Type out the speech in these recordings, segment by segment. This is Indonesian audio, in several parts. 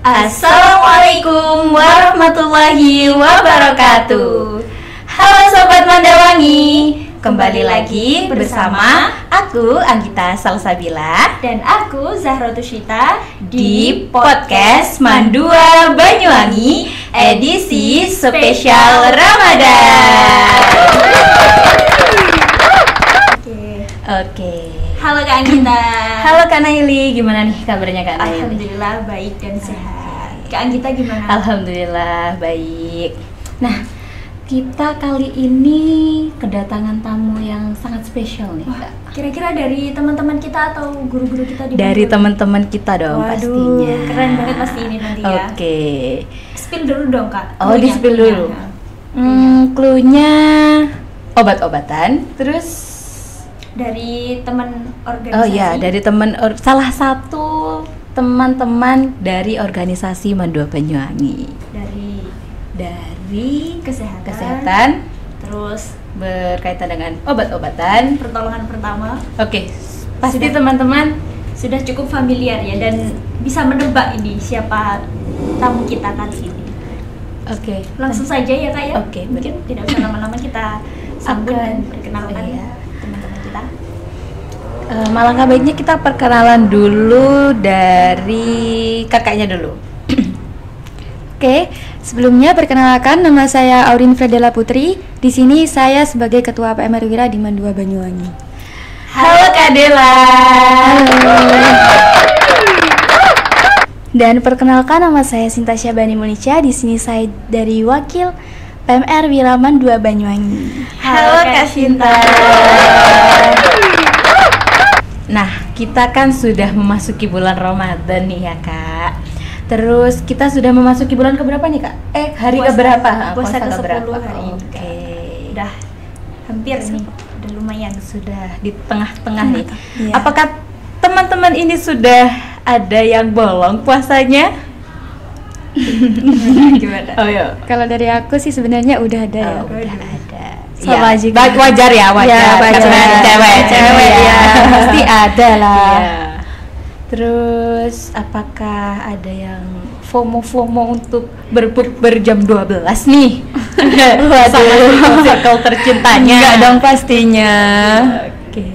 Assalamualaikum warahmatullahi wabarakatuh. Halo Sobat Mandawangi, kembali lagi bersama aku Anggita Salsabila dan aku Zahra Tushita di podcast Mandua Banyuwangi edisi spesial Ramadan. Oke. Halo Kak Anggita. Halo Kak Naili, gimana nih kabarnya Kak Naili? Alhamdulillah baik dan sehat. Kak Anggita gimana? Alhamdulillah baik. Nah, kita kali ini kedatangan tamu yang sangat spesial nih Kak. Kira-kira dari teman-teman kita atau guru-guru kita di Dari teman-teman kita dong. Waduh, pastinya. keren banget pasti ini nanti ya. Oke. Spill dulu dong Kak. Oh, di spill dulu. Cluenya obat-obatan, terus dari teman organisasi. oh iya, dari salah satu teman-teman dari organisasi Mandua Banyuwangi. Dari kesehatan, terus berkaitan dengan obat-obatan, pertolongan pertama. Oke, pasti teman-teman sudah cukup familiar ya dan bisa menebak ini siapa tamu kita kali ini. Oke, Langsung saja ya Kak ya. Oke, Mungkin tidak usah lama-lama, kita sambut dan Akan- perkenalkan iya. teman-teman kita. Malangkah baiknya kita perkenalan dulu dari kakaknya dulu. Oke, sebelumnya perkenalkan, nama saya Aurin Fredela Putri. Di sini saya sebagai Ketua PMR Wira di Mandua Banyuwangi. Halo Kak Dela. Dan perkenalkan, nama saya Sinta Syabani Munica. Di sini saya dari Wakil PMR Wira Mandua Banyuwangi. Halo Kak Sinta. Nah, kita kan sudah memasuki bulan Ramadan nih ya Kak. Terus kita sudah memasuki bulan keberapa nih Kak? Hari Puasa- keberapa? puasa ke-10 keberapa? hari ini, Kak. Oke. Udah hampir nih, udah lumayan. Sudah di tengah-tengah nih. Iya. Apakah teman-teman ini sudah ada yang bolong puasanya? Gimana? Oh iya. Kalau dari aku sih sebenarnya udah ada ya. Oh, udah ada. Sama Ya, juga. wajar ya, wajar. Ya, wajar. Karena cewek ya. ya. Pasti ada lah. Iya. Terus apakah ada yang FOMO untuk berjam 12 nih? Sama circle tercintanya. Enggak dong pastinya. Oke.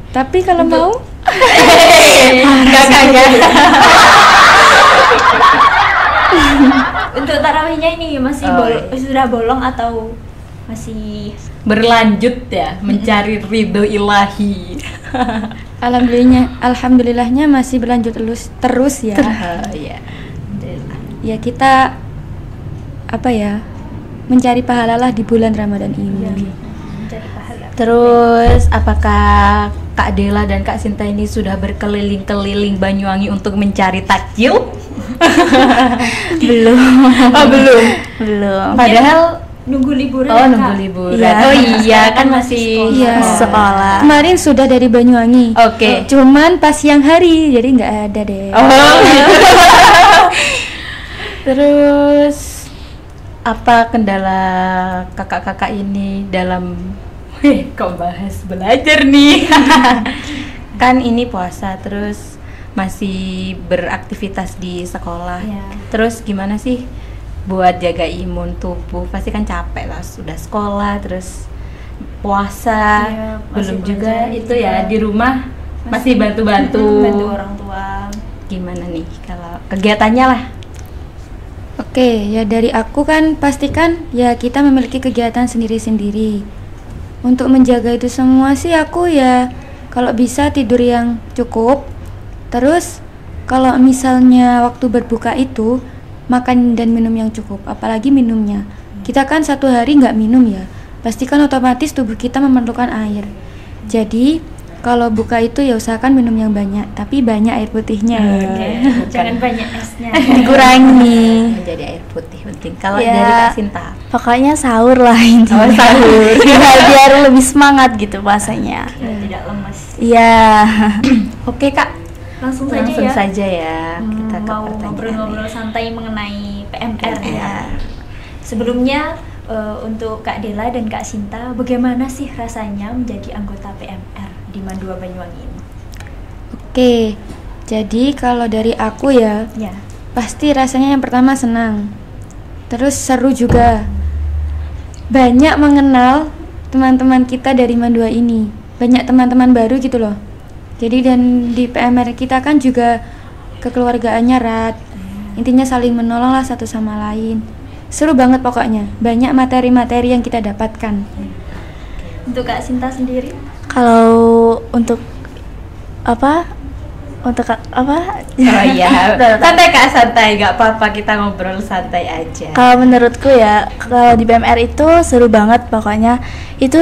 Tapi kalau mau Kakaknya. Untuk tarawihnya ini masih Oh, sudah bolong atau masih Berlanjut ya, mencari ridho ilahi. alhamdulillahnya masih berlanjut terus ya. Iya. Ya kita mencari pahala lah di bulan Ramadan ini. mencari pahala? Terus apakah Kak Dela dan Kak Sinta ini sudah berkeliling-keliling Banyuwangi untuk mencari takjil? Belum. Oh, belum. Belum. Padahal Nunggu liburan oh ya, nunggu Kak? liburan. Iya. Oh iya kan Masih masih Iya, sekolah. Kemarin sudah dari Banyuwangi. Oke. Cuman pas siang hari, jadi nggak ada deh. Oh. Gitu. Terus apa kendala kakak-kakak ini dalam kok bahas belajar nih? Kan ini puasa terus masih beraktivitas di sekolah. Iya. Terus gimana sih buat jaga imun tubuh? Pasti kan capek lah, sudah sekolah terus puasa, Iya, belum masih juga belajar itu juga. ya di rumah masih bantu-bantu. Bantu orang tua. Gimana nih kalau kegiatannya lah? Oke, ya dari aku kan pastikan ya kita memiliki kegiatan sendiri-sendiri. Untuk menjaga itu semua sih aku ya kalau bisa tidur yang cukup. Terus kalau misalnya waktu berbuka itu makan dan minum yang cukup, apalagi minumnya. Kita kan satu hari nggak minum ya, pasti kan otomatis tubuh kita memerlukan air. Jadi kalau buka itu ya usahakan minum yang banyak, tapi banyak air putihnya. Jangan banyak esnya. Dikurangi. Menjadi air putih penting. Kalau Ya. dari Kak Sinta, Pokoknya sahur lah intinya. Oh, sahur. Biar lebih semangat gitu puasanya. Biar tidak lemas. Iya. oke Kak, Langsung langsung saja ya. saja ya kita ke Mau pertanyaan. ngobrol-ngobrol santai mengenai PMR ya. Iya. Sebelumnya untuk Kak Dela dan Kak Sinta, bagaimana sih rasanya menjadi anggota PMR di Mandua Banyuwangi ini? Oke, jadi kalau dari aku ya, Ya. pasti rasanya yang pertama senang, terus seru juga, banyak mengenal teman-teman kita dari Mandua ini, banyak teman-teman baru gitu loh. Jadi dan di PMR kita kan juga kekeluargaannya erat, intinya saling menolong lah satu sama lain. Seru banget pokoknya, banyak materi-materi yang kita dapatkan. Untuk Kak Sinta sendiri? Kalau untuk apa? Untuk apa? Oh iya, santai Kak, santai, nggak apa-apa, kita ngobrol santai aja. Kalau menurutku ya, kalau di PMR itu seru banget pokoknya. Itu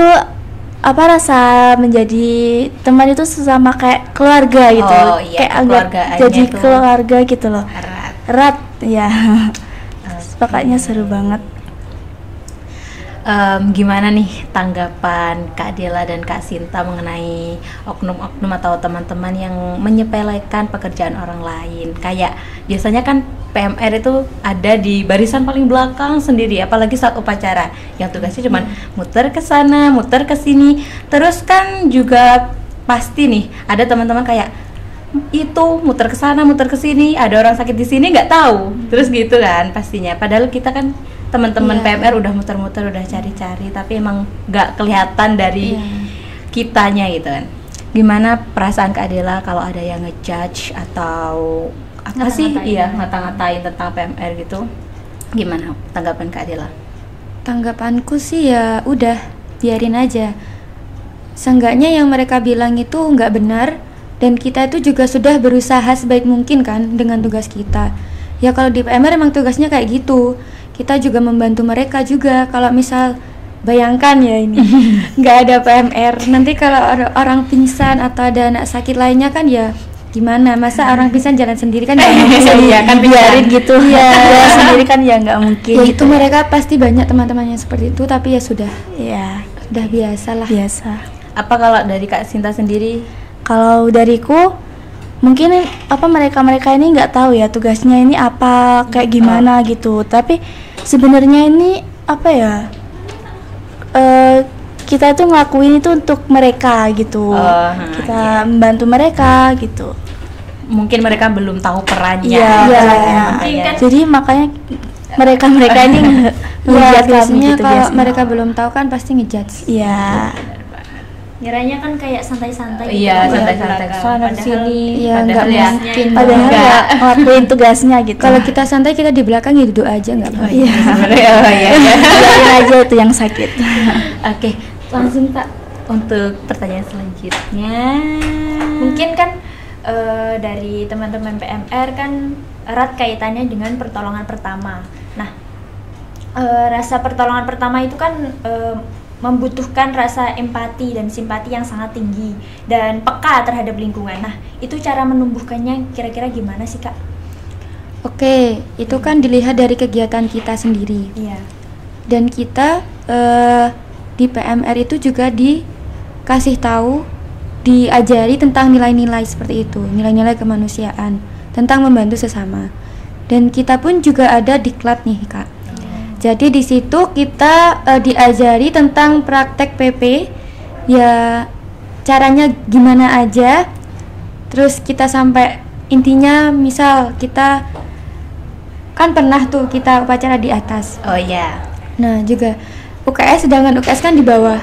apa, rasa menjadi teman itu sesama kayak keluarga gitu. Oh iya, kayak anggap keluargaannya jadi tuh keluarga gitu loh. Erat. Erat ya. Pokoknya seru banget. Gimana nih tanggapan Kak Dela dan Kak Sinta mengenai oknum-oknum atau teman-teman yang menyepelekan pekerjaan orang lain? Kayak biasanya kan PMR itu ada di barisan paling belakang sendiri, apalagi saat upacara yang tugasnya cuman muter ke sana, muter ke sini. Terus kan juga pasti nih ada teman-teman kayak itu muter ke sana, muter ke sini, ada orang sakit di sini nggak tahu. Terus gitu kan pastinya. Padahal kita kan teman-teman PMR udah muter-muter, udah cari-cari, tapi emang nggak kelihatan dari kitanya gitu kan. Gimana perasaan Kak Dela kalau ada yang ngejudge atau apa sih? Iya, ngata-ngatain tentang PMR gitu. Gimana tanggapan Kak Dela? Tanggapanku sih ya udah biarin aja. Seenggaknya yang mereka bilang itu nggak benar, dan kita itu juga sudah berusaha sebaik mungkin kan dengan tugas kita. Ya kalau di PMR emang tugasnya kayak gitu. Kita juga membantu mereka juga. Kalau misal bayangkan ya ini nggak ada PMR, nanti kalau ada orang pingsan atau ada anak sakit lainnya kan ya gimana? Masa orang pingsan jalan sendiri kan nggak bisa kan biarin gitu ya. Jalan sendiri kan ya nggak mungkin. Ya gitu. itu mereka pasti banyak teman-teman yang seperti itu, tapi ya sudah biasa lah. Biasa. Apa kalau dari Kak Sinta sendiri? Kalau dariku mungkin apa mereka ini nggak tahu ya tugasnya ini apa kayak gimana gitu. Tapi sebenarnya ini apa ya? Kita tuh ngelakuin itu untuk mereka gitu. Kita membantu mereka gitu. Mungkin mereka belum tahu perannya. Iya. Jadi makanya mereka ini ngelihat kami biasanya gitu kalau biasanya. mereka belum tahu kan pasti ngejudge. Iya. Kiranya kan kayak santai-santai Iya, gitu, santai-santai belakang. sana Padahal Iya, sini. nggak Padahal ya, mungkin. Padahal Enggak. ya ngelakuin tugasnya gitu. Kalau kita santai, kita di belakang ya duduk aja nggak apa-apa. Iya. iya. Biarin aja itu yang sakit. Oke, langsung Kak untuk pertanyaan selanjutnya. Mungkin kan dari teman-teman PMR kan erat kaitannya dengan pertolongan pertama. Nah, rasa pertolongan pertama itu kan membutuhkan rasa empati dan simpati yang sangat tinggi dan peka terhadap lingkungan. Nah, itu cara menumbuhkannya kira-kira gimana sih Kak? Oke, itu kan dilihat dari kegiatan kita sendiri. Iya. Dan kita di PMR itu juga dikasih tahu, diajari tentang nilai-nilai seperti itu, nilai-nilai kemanusiaan, tentang membantu sesama. Dan kita pun juga ada diklat nih Kak. Jadi di situ kita diajari tentang praktek PP, ya caranya gimana aja. Terus kita sampai intinya, misal kita kan pernah tuh kita upacara di atas. Oh iya. Nah juga UKS, sedangkan UKS kan di bawah.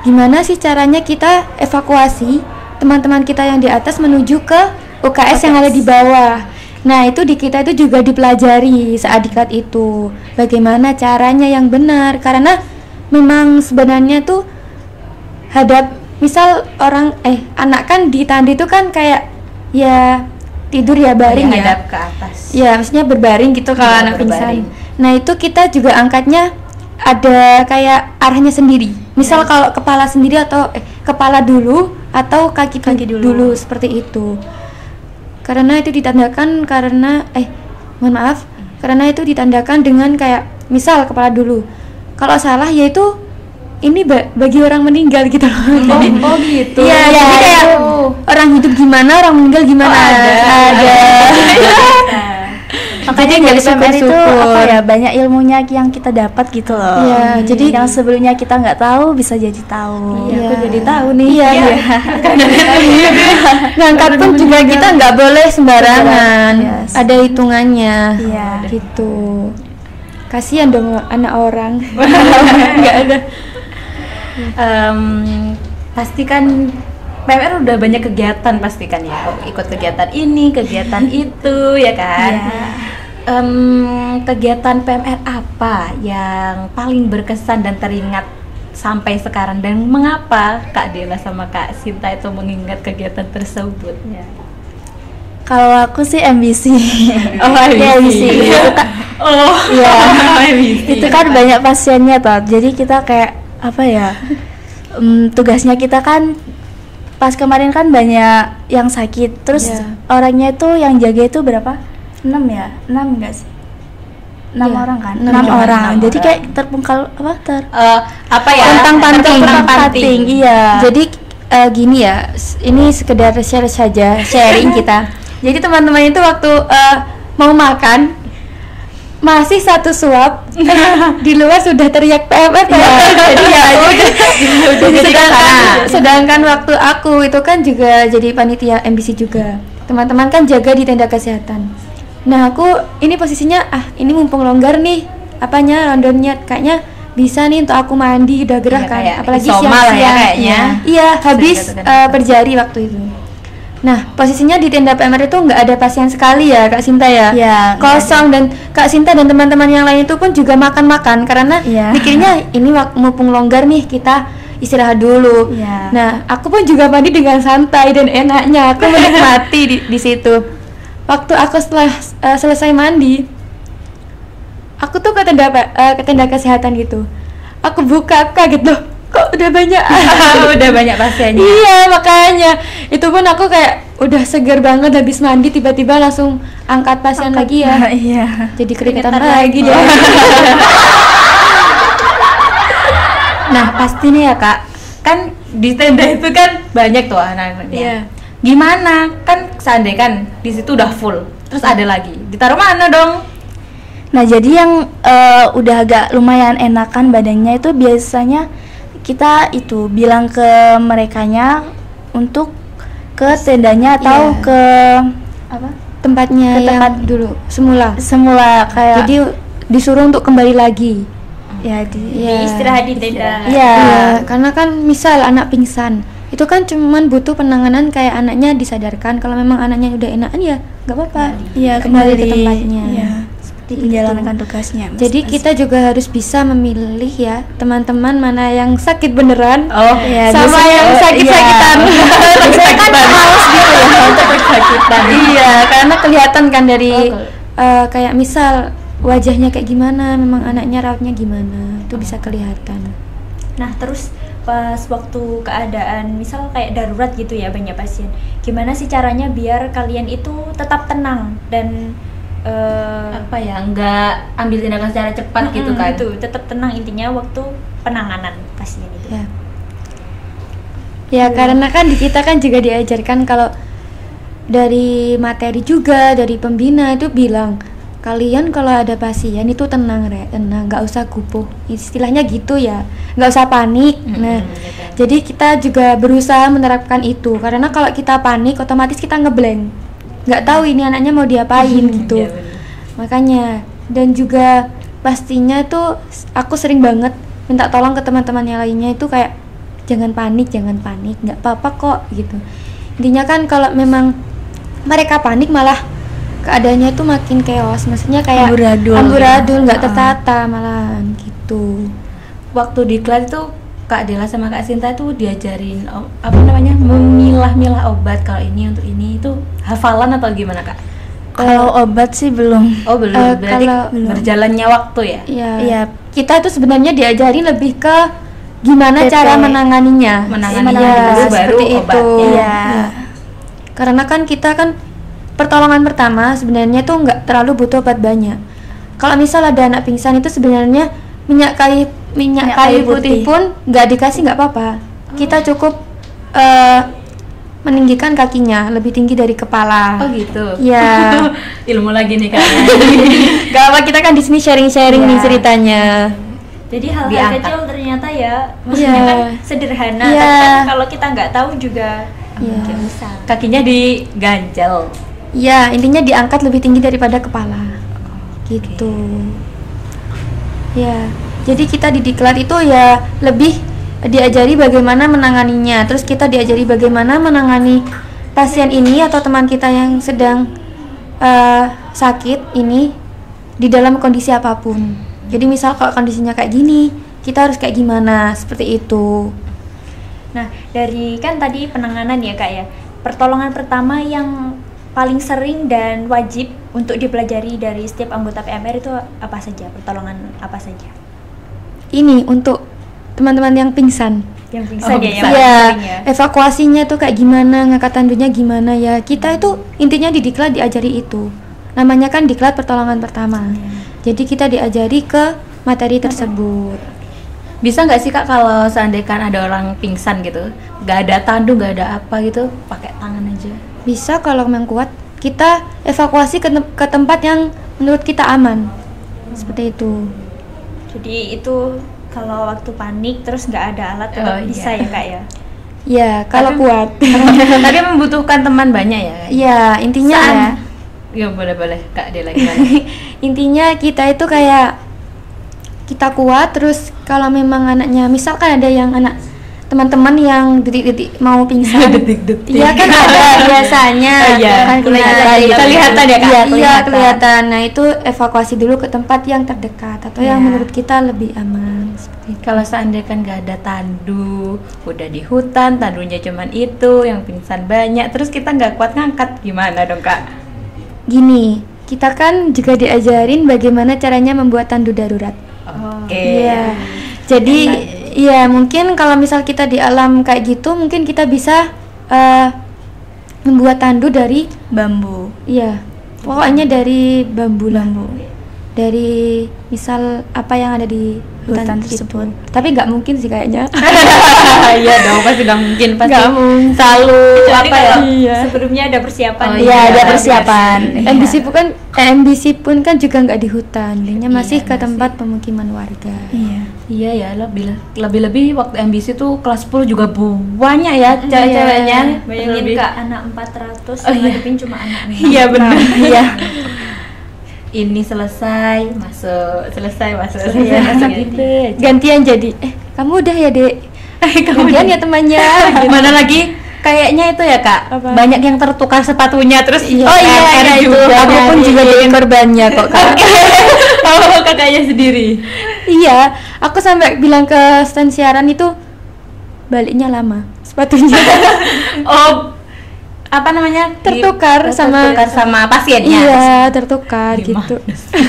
Gimana sih caranya kita evakuasi teman-teman kita yang di atas menuju ke UKS yang ada di bawah. Nah itu di kita itu juga dipelajari saat diklat itu, bagaimana caranya yang benar. Karena memang sebenarnya tuh misal orang anak kan di tandi itu kan kayak ya tidur ya baring ya, Hadap ke atas. ya maksudnya berbaring gitu kan, anak pingsan. Nah itu kita juga angkatnya ada kayak arahnya sendiri. Misal kalau kepala sendiri atau kepala dulu atau kaki dulu seperti itu. Karena itu ditandakan karena itu ditandakan dengan kayak misal kepala dulu. Kalau salah yaitu ini bagi orang meninggal gitu loh. Oh gitu. Iya, jadi kayak orang hidup gimana, orang meninggal gimana. Ada. Makanya Jadi dari nggak PMR itu syukur-syukur. apa ya, banyak ilmunya yang kita dapat gitu loh. Iya, jadi yang sebelumnya kita nggak tahu bisa jadi tahu. Iya, aku Iya. jadi tahu nih. Iya, iya. Ngangkat pun juga kita nggak boleh sembarangan. Yes. Ada hitungannya. Iya. Gitu. Kasihan dong anak orang. Nggak ada. Pasti kan PMR udah banyak kegiatan pasti kan ya, ikut kegiatan ini, kegiatan itu ya kan. Iya. Kegiatan PMR apa yang paling berkesan dan teringat sampai sekarang, dan mengapa Kak Dela sama Kak Sinta itu mengingat kegiatan tersebut? Kalau aku sih MBC. Oh, Iya, MBC. Itu kan, Oh, iya. MBC. Itu kan banyak pasiennya toh. Jadi kita kayak apa ya? Tugasnya kita kan pas kemarin kan banyak yang sakit. Terus Iya. orangnya itu yang jaga itu berapa? 6 ya? 6 enggak sih? 6 Iya, orang kan? 6 6 orang. orang. 6 Jadi orang. kayak terpengkal Apa ya? Pontang-panting. Pontang-panting, iya. Jadi gini ya, ini sekedar share saja, sharing kita. Jadi teman-teman itu waktu mau makan masih satu suap di luar sudah teriak PMR ya. Jadi ya sedangkan waktu aku itu kan juga jadi panitia MBC juga. Teman-teman kan jaga di tenda kesehatan. Nah, aku ini posisinya ini mumpung longgar nih apanya rondonnya, kayaknya bisa nih untuk aku mandi, udah gerah Iya, kan, kayak apalagi isoma lah ya siang-siang. kayaknya. Iya, habis Sering gitu kan. per jari waktu itu. Nah, posisinya di tenda PMR itu nggak ada pasien sekali ya, Kak Sinta ya. Iya, Kosong, dan Kak Sinta dan teman-teman yang lain itu pun juga makan-makan karena Iya. mikirnya ini mumpung longgar nih, kita istirahat dulu. Iya. Nah, aku pun juga mandi dengan santai dan enaknya. Aku menikmati di situ. Waktu aku setelah selesai mandi, aku tuh ke tenda kesehatan gitu. Aku buka, aku kaget loh, kok udah banyak. Udah banyak pasiennya. Iya, makanya itu pun aku kayak udah seger banget habis mandi, tiba-tiba langsung angkat pasien lagi ya. Iya. Jadi keringetan Keringetan lagi lagi. deh. Nah, pasti nih ya Kak, kan di tenda itu kan banyak tuh anak-anaknya. Iya. Gimana? Kan seandainya kan di situ udah full, terus ada lagi, ditaruh mana dong? Nah, jadi yang udah agak lumayan enakan badannya itu biasanya kita itu bilang ke merekanya untuk ke tendanya atau Iya. ke apa? Tempatnya Ke yang tempat dulu semula kayak jadi disuruh untuk kembali lagi. ya Iya. Istirahat di tenda. Iya. Iya, karena kan misal anak pingsan itu kan cuman butuh penanganan kayak anaknya disadarkan, kalau memang anaknya udah enakan ya nggak apa-apa. Iya, Kembali ke tempatnya. Iya, Seperti menjalankan itu. tugasnya. Jadi kita juga harus bisa memilih ya teman-teman mana yang sakit beneran Oh, Iya, sama biasanya- yang sakit-sakitan. Biasanya kan haus gitu ya. sakit-sakitan. Iya, karena kelihatan kan dari Oh, kayak misal wajahnya kayak gimana, memang anaknya rautnya gimana, itu bisa kelihatan. Nah, terus pas waktu keadaan misal kayak darurat gitu ya, banyak pasien, gimana sih caranya biar kalian itu tetap tenang dan apa ya, nggak ambil tindakan secara cepat gitu kan? Itu tetap tenang intinya waktu penanganan pasien itu. Ya. Ya, karena kan di kita kan juga diajarkan kalau dari materi juga dari pembina itu bilang kalian kalau ada pasien itu tenang tenang, nggak usah gupuh, istilahnya gitu ya, nggak usah panik. Nah, jadi kita juga berusaha menerapkan itu, karena kalau kita panik otomatis kita ngeblank, nggak tahu ini anaknya mau diapain gitu. Iya, bener. Makanya, dan juga pastinya tuh aku sering banget minta tolong ke teman-teman yang lainnya itu kayak jangan panik, nggak apa-apa kok gitu. Intinya kan kalau memang mereka panik malah keadaannya itu makin chaos, maksudnya kayak amburadul, nggak tertata malahan gitu. Waktu di kelas itu Kak Dela sama Kak Sinta itu diajarin apa namanya, memilah-milah obat, kalau ini untuk ini, itu hafalan atau gimana Kak? Kalau obat sih belum. Oh belum, berarti kalau berjalannya waktu ya? Iya. Iya. Kita itu sebenarnya diajarin lebih ke gimana PP. cara menanganinya. Menanganinya Iya, dulu, baru seperti itu. obatnya. Iya. Karena kan kita kan pertolongan pertama sebenarnya tuh nggak terlalu butuh obat banyak. Kalau misal ada anak pingsan itu sebenarnya minyak kayu putih pun nggak dikasih nggak apa-apa. Kita cukup meninggikan kakinya lebih tinggi dari kepala. Oh gitu. Ya. Ilmu lagi nih kayaknya. Gak apa, kita kan di sini sharing-sharing Iya. nih ceritanya. Jadi hal-hal Diangkat. kecil ternyata ya, maksudnya Iya. kan sederhana, Iya. tapi kan kalau kita nggak tahu juga Iya. mungkin besar. Kakinya diganjel. Ya, intinya diangkat lebih tinggi daripada kepala. Gitu. Ya. Jadi kita di diklat itu ya lebih diajari bagaimana menanganinya. Terus kita diajari bagaimana menangani pasien ini atau teman kita yang sedang sakit ini di dalam kondisi apapun. Jadi misal kalau kondisinya kayak gini, kita harus kayak gimana, seperti itu. Nah, dari kan tadi penanganan ya Kak ya, pertolongan pertama yang paling sering dan wajib untuk dipelajari dari setiap anggota PMR itu apa saja? Pertolongan apa saja? Ini untuk teman-teman yang pingsan. Yang pingsan Oh, ya, yang pingsan. paling Ya, sering ya. evakuasinya tuh kayak gimana, ngangkat tandunya gimana ya. Kita itu intinya di diklat diajari itu. Namanya kan diklat pertolongan pertama. Jadi kita diajari ke materi tersebut. Bisa nggak sih Kak kalau seandainya kan ada orang pingsan gitu, nggak ada tandu, nggak ada apa gitu, pakai tangan aja? Bisa kalau memang kuat, kita evakuasi ke tempat yang menurut kita aman. Seperti itu. Jadi itu kalau waktu panik terus nggak ada alat tetap Oh, bisa iya. ya Kak ya. Ya, kalau Tapi- kuat. Tapi membutuhkan teman banyak ya? Kak? Ya, intinya Saat- ya. Ya boleh Kak dia lagi. Intinya kita itu kayak kita kuat, terus kalau memang anaknya misalkan ada yang anak teman-teman yang detik-detik mau pingsan. Detik-detik. Iya kan ada biasanya. Oh, iya. Kan Kelihatan ya, Kak? Iya, Kelihatan. kelihatan. Nah, itu evakuasi dulu ke tempat yang terdekat atau yang Iya. menurut kita lebih aman seperti itu. Kalau seandainya kan nggak ada tandu, udah di hutan, tandunya cuman itu, yang pingsan banyak, terus kita nggak kuat ngangkat, gimana dong Kak? Gini, kita kan juga diajarin bagaimana caranya membuat tandu darurat. Oke. Iya. Jadi ya mungkin kalau misal kita di alam kayak gitu, mungkin kita bisa membuat tandu dari Bambu. iya. Pokoknya dari bambu. Dari misal apa yang ada di Hutan hutan tersebut. tersebut. Tapi nggak mungkin sih kayaknya. Iya dong, pasti nggak mungkin, pasti Nggak mungkin. selalu Kecuali apa ya? kalau Iya. sebelumnya ada persiapan. Oh, nih. Iya, ada iya, persiapan. iya. MBC pun kan juga nggak di hutan, dia masih Iya, ke masih. tempat pemukiman warga. Iya. Iya ya, lebih waktu MBC tuh kelas 10 juga banyak ya cewek-ceweknya. Bayangin Lebih- Kak, anak 400 Oh, iya. ngadepin cuma anak 6. Iya benar. Iya. Ini selesai masuk. Iya. Masuk gitu. Gantian jadi, kamu udah ya dek? Gantian ya temannya. gitu. Mana lagi? Kayaknya itu ya Kak, Apa? banyak yang tertukar sepatunya terus. Oh iya, itu. Aku pun juga jadi korbannya kok kak. Oh kakaknya sendiri. Iya, aku sampai bilang ke stand siaran itu baliknya lama sepatunya. Oh, apa namanya? Tertukar sama- tertukar sama pasiennya. Iya, tertukar Gimana gitu.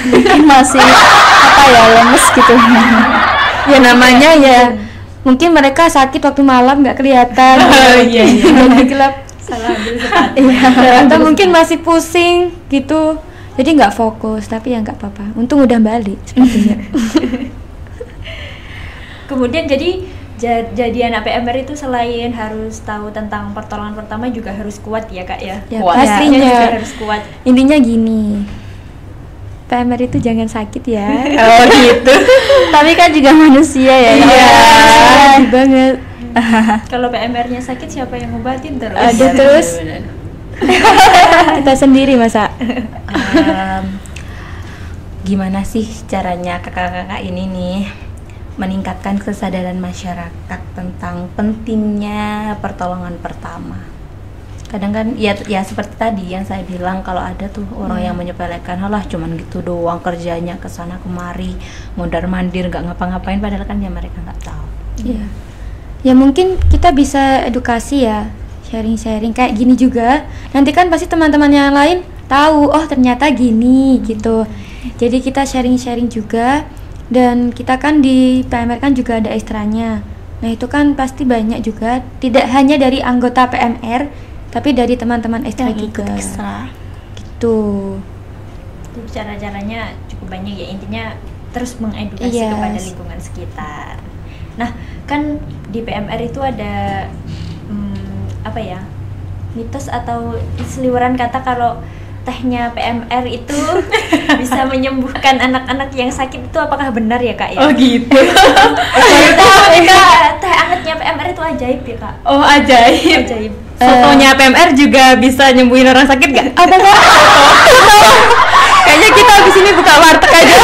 Mungkin masih apa ya, lemes gitu. Ya namanya ya mungkin mereka sakit waktu malam nggak kelihatan. Oh, iya, iya. Lagi gelap. Salah ambil sepatu. Iya. Atau mungkin masih pusing gitu. Jadi nggak fokus, tapi ya nggak apa-apa. Untung udah balik sepatunya. Kemudian jadi anak PMR itu selain harus tahu tentang pertolongan pertama juga harus kuat ya Kak ya. Ya Kuat. pastinya. juga harus kuat. Intinya gini. PMR itu jangan sakit ya. Oh gitu. Tapi kan juga manusia ya. Iya, sedih banget. Kalau PMR-nya sakit siapa yang ngobatin terus? Ada Iya, terus. bener-bener. Kita sendiri masa. Gimana sih caranya kakak-kakak ini nih meningkatkan kesadaran masyarakat tentang pentingnya pertolongan pertama? Kadang kan ya seperti tadi yang saya bilang, kalau ada tuh orang yang menyepelekan, halah cuman gitu doang kerjanya, kesana kemari mondar mandir nggak ngapa-ngapain, padahal kan ya mereka nggak tahu. Iya. Ya mungkin kita bisa edukasi ya, sharing-sharing kayak gini juga. Nanti kan pasti teman-teman yang lain tahu, oh ternyata gini gitu. Jadi kita sharing-sharing juga, dan kita kan di PMR kan juga ada ekstranya. Nah itu kan pasti banyak juga, tidak hanya dari anggota PMR, tapi dari teman-teman ekstra Yang ikut juga. ekstra. Gitu. Jadi cara-caranya cukup banyak ya, intinya terus mengedukasi Yes. kepada lingkungan sekitar. Nah, kan di PMR itu ada apa ya? mitos atau seliweran kata kalau tehnya PMR itu bisa menyembuhkan anak-anak yang sakit, itu apakah benar ya Kak ya? Oh gitu. Teh angetnya PMR itu ajaib ya Kak? Oh ajaib. Ajaib. Sotonya PMR juga bisa nyembuhin orang sakit nggak? Ada nggak? Kayaknya kita abis ini buka warteg aja.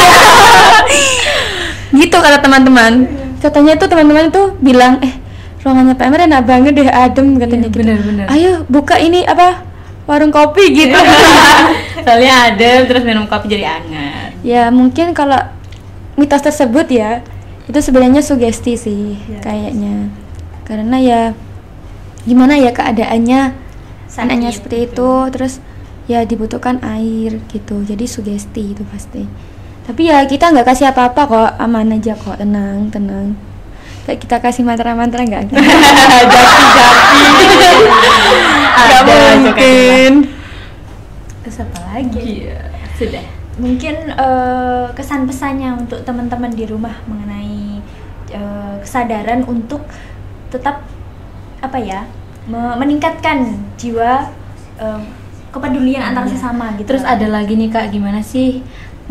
Gitu kata teman-teman. Katanya tuh teman-teman tuh bilang, ruangannya PMR enak banget deh, adem katanya gitu. Bener-bener. Ayo buka ini apa, warung kopi gitu. Soalnya adem, terus minum kopi jadi hangat. Ya mungkin kalau mitos tersebut ya, itu sebenarnya sugesti sih kayaknya. Karena ya gimana ya keadaannya, anaknya seperti itu, terus ya dibutuhkan air gitu, jadi sugesti itu pasti. Tapi ya kita nggak kasih apa-apa kok, aman aja kok, tenang. Kayak kita kasih mantra-mantra nggak? Jati-jati. Nggak mungkin. Terus apa lagi? Iya, sudah. Mungkin kesan pesannya untuk teman-teman di rumah mengenai kesadaran untuk tetap apa ya, meningkatkan jiwa kepedulian antar sesama gitu. Terus ada lagi nih Kak, gimana sih?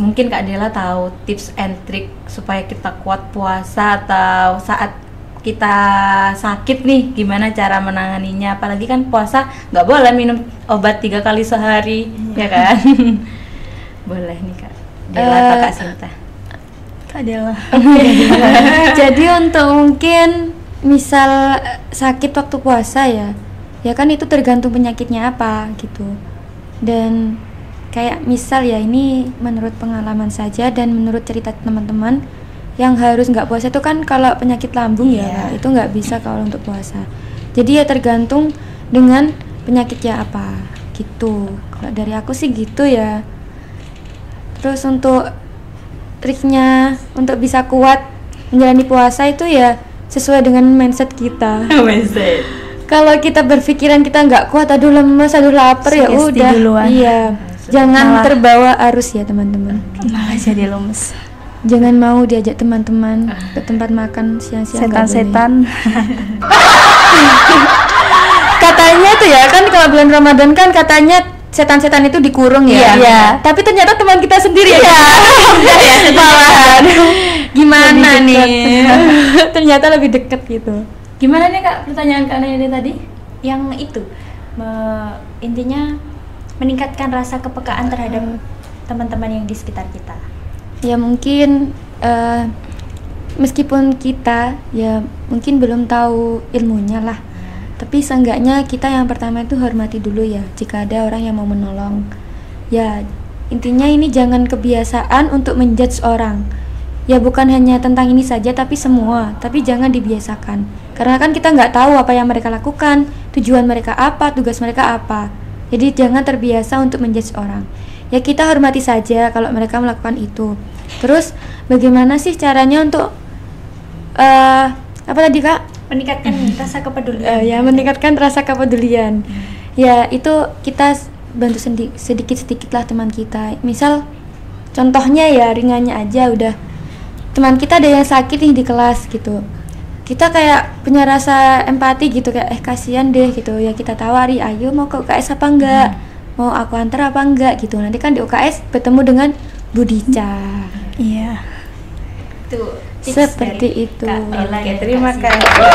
Mungkin Kak Dela tahu tips and trick supaya kita kuat puasa atau saat kita sakit nih, gimana cara menanganinya? Apalagi kan puasa nggak boleh minum obat 3 kali sehari, ya kan? Boleh nih Kak Dela atau Kak Sinta? Kak Dela. Jadi untuk mungkin misal sakit waktu puasa ya kan itu tergantung penyakitnya apa gitu. Dan kayak misal ya, ini menurut pengalaman saja dan menurut cerita teman-teman yang harus nggak puasa itu kan kalau penyakit lambung ya itu nggak bisa kalau untuk puasa. Jadi ya tergantung dengan penyakitnya apa gitu. Kalau dari aku sih gitu ya. Terus untuk triknya untuk bisa kuat menjalani puasa itu ya sesuai dengan mindset kita. Mindset. Kalau kita berpikiran kita nggak kuat, aduh lemes, aduh lapar, ya Sugesti udah. duluan. Iya. Jangan Malah. terbawa arus ya teman-teman. Malah jadi lemes. Jangan mau diajak teman-teman ke tempat makan siang-siang. nggak boleh. Setan-setan. Katanya tuh ya kan kalau bulan Ramadan kan katanya setan-setan itu dikurung ya. Iya. Tapi ternyata teman kita sendiri ya. Ya, malahan. Gimana Lebih nih? dekat. Ternyata lebih deket gitu. Gimana nih Kak pertanyaan Kak Nayani tadi? Yang itu intinya meningkatkan rasa kepekaan terhadap teman-teman yang di sekitar kita. Ya mungkin meskipun kita ya mungkin belum tahu ilmunya lah, tapi seenggaknya kita yang pertama itu hormati dulu ya jika ada orang yang mau menolong. Ya intinya ini jangan kebiasaan untuk menjudge orang. Ya bukan hanya tentang ini saja tapi semua, tapi jangan dibiasakan. Karena kan kita nggak tahu apa yang mereka lakukan, tujuan mereka apa, tugas mereka apa. Jadi jangan terbiasa untuk menjudge orang. Ya kita hormati saja kalau mereka melakukan itu. Terus bagaimana sih caranya untuk apa tadi Kak? Meningkatkan rasa kepedulian. Ya meningkatkan rasa kepedulian. Ya itu kita bantu sedikit-sedikit lah teman kita. Misal contohnya ya ringannya aja, udah teman kita ada yang sakit nih di kelas gitu, kita kayak punya rasa empati gitu, kayak kasihan deh gitu ya, kita tawari, ayo mau ke UKS apa enggak, mau aku antar apa enggak gitu. Nanti kan di UKS bertemu dengan Budica. Iya. Itu tips Seperti dari itu. Kak Ella Oke, dan terima Kak kasih.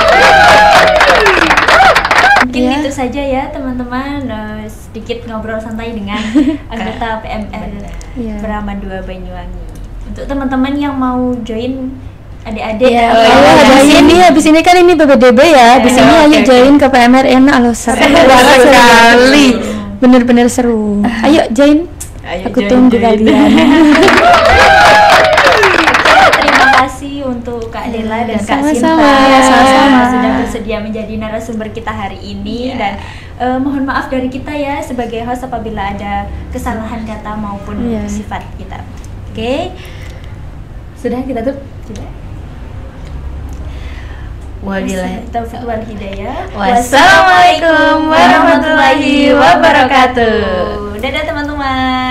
Mungkin Ya. itu saja ya teman-teman, sedikit ngobrol santai dengan anggota PMR Iya. Brahma 2 Banyuwangi. Untuk teman-teman yang mau join adik-adik Ya, atau ayo habis ini kan ini BPDB ya, habis ini ayo oke. join ke PMR, enak loh, seru banget sekali. bener-bener seru. Ayo join, Ayo, aku join, tunggu join. kalian. Terima kasih untuk Kak Dela dan Kak Sama-sama. Sinta Ya, sama-sama. sudah bersedia menjadi narasumber kita hari ini. Iya. Dan mohon maaf dari kita ya sebagai host apabila ada kesalahan kata maupun Iya. sifat kita. Oke. Sudah kita tutup. Sudah. Wabillahi Taufiq wal hidayah. Wassalamualaikum warahmatullahi wabarakatuh. Dadah teman-teman.